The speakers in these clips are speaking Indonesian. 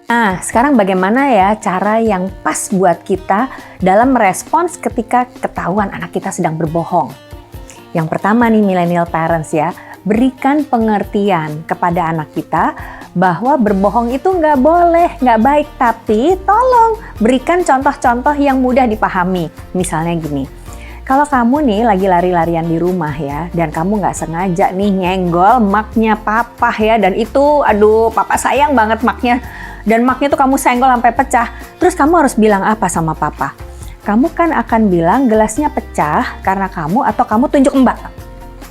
Nah, sekarang bagaimana ya cara yang pas buat kita dalam merespons ketika ketahuan anak kita sedang berbohong? Yang pertama nih millennial parents ya, berikan pengertian kepada anak kita bahwa berbohong itu nggak boleh, nggak baik. Tapi tolong berikan contoh-contoh yang mudah dipahami. Misalnya gini, kalau kamu nih lagi lari-larian di rumah ya, dan kamu nggak sengaja nih nyenggol maknya papa ya, dan itu aduh papa sayang banget maknya, dan maknya tuh kamu senggol sampai pecah. Terus kamu harus bilang apa sama papa? Kamu kan akan bilang gelasnya pecah karena kamu atau kamu tunjuk mbak.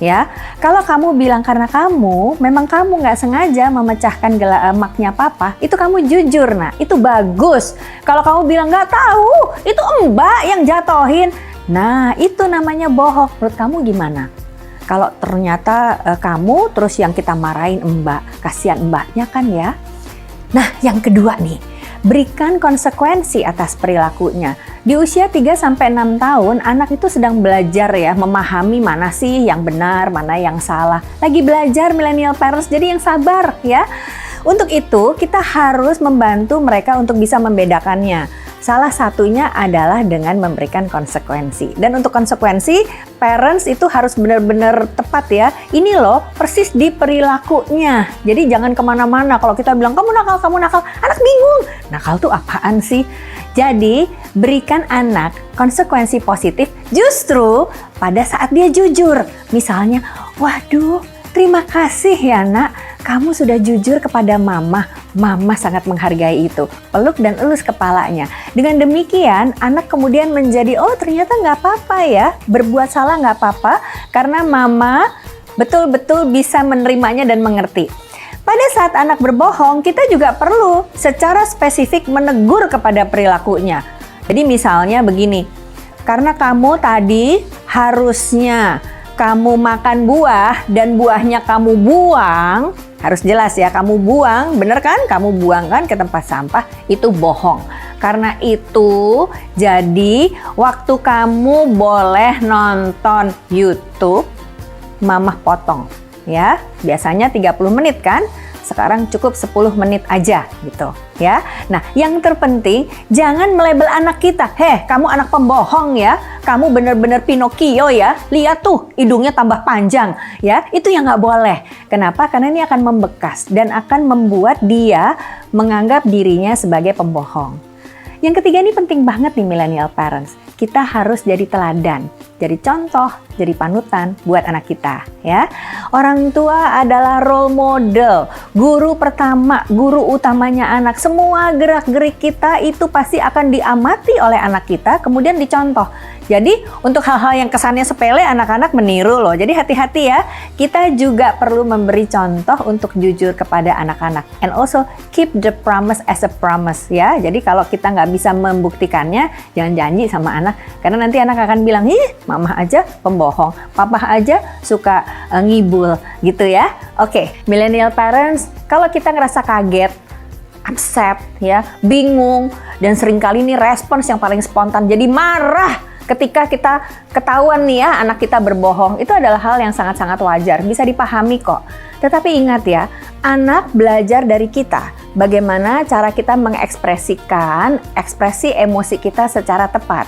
Ya, kalau kamu bilang karena kamu, memang kamu nggak sengaja memecahkan maknya papa, itu kamu jujur, nah itu bagus. Kalau kamu bilang nggak tahu, itu mbak yang jatohin, nah itu namanya bohong. Menurut kamu gimana? Kalau ternyata kamu terus yang kita marahin mbak, kasihan mbaknya kan ya. Nah, yang kedua nih, berikan konsekuensi atas perilakunya. Di usia 3-6 tahun, anak itu sedang belajar ya, memahami mana sih yang benar, mana yang salah. Lagi belajar millennial parents, jadi yang sabar ya. Untuk itu, kita harus membantu mereka untuk bisa membedakannya. Salah satunya adalah dengan memberikan konsekuensi. Dan untuk konsekuensi, parents itu harus benar-benar tepat ya. Ini loh, persis di perilakunya. Jadi jangan kemana-mana. Kalau kita bilang, kamu nakal, anak bingung. Nakal tuh apaan sih? Jadi, berikan anak konsekuensi positif justru pada saat dia jujur. Misalnya, waduh, terima kasih ya nak, kamu sudah jujur kepada mama. Mama sangat menghargai itu. Peluk dan elus kepalanya. Dengan demikian, anak kemudian menjadi, oh ternyata nggak apa-apa ya, berbuat salah nggak apa-apa, karena mama betul-betul bisa menerimanya dan mengerti. Pada saat anak berbohong, kita juga perlu secara spesifik menegur kepada perilakunya. Jadi misalnya begini, karena kamu tadi harusnya kamu makan buah dan buahnya kamu buang, harus jelas ya, kamu buang, bener kan? Kamu buang kan ke tempat sampah, itu bohong. Karena itu, jadi waktu kamu boleh nonton YouTube, Mama potong ya. Biasanya 30 menit kan? Sekarang cukup 10 menit aja gitu ya. Nah, yang terpenting jangan melabel anak kita, kamu anak pembohong ya, kamu bener-bener Pinocchio ya, lihat tuh hidungnya tambah panjang ya, itu yang nggak boleh. Kenapa? Karena ini akan membekas dan akan membuat dia menganggap dirinya sebagai pembohong. Yang ketiga ini penting banget nih millennial parents, kita harus jadi teladan, jadi contoh, jadi panutan buat anak kita ya. Orang tua adalah role model, guru pertama, guru utamanya anak. Semua gerak-gerik kita itu pasti akan diamati oleh anak kita, kemudian dicontoh. Jadi untuk hal-hal yang kesannya sepele, anak-anak meniru loh. Jadi hati-hati ya, kita juga perlu memberi contoh untuk jujur kepada anak-anak. And also keep the promise as a promise ya. Jadi kalau kita nggak bisa membuktikannya, jangan janji sama anak. Karena nanti anak akan bilang, mama aja pembohong, papa aja suka ngibul gitu ya. Oke, millennial parents, kalau kita ngerasa kaget, upset ya, bingung, dan seringkali ini respons yang paling spontan jadi marah ketika kita ketahuan nih ya anak kita berbohong, itu adalah hal yang sangat-sangat wajar, bisa dipahami kok. Tetapi ingat ya, anak belajar dari kita bagaimana cara kita mengekspresikan ekspresi emosi kita secara tepat.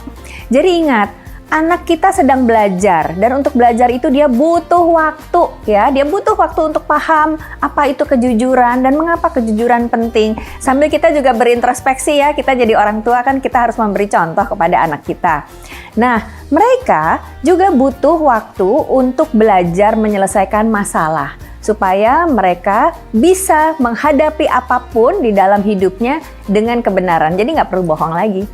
Jadi ingat, anak kita sedang belajar, dan untuk belajar itu dia butuh waktu ya, dia butuh waktu untuk paham apa itu kejujuran dan mengapa kejujuran penting. Sambil kita juga berintrospeksi ya, kita jadi orang tua kan kita harus memberi contoh kepada anak kita. Nah, mereka juga butuh waktu untuk belajar menyelesaikan masalah supaya mereka bisa menghadapi apapun di dalam hidupnya dengan kebenaran. Jadi nggak perlu bohong lagi.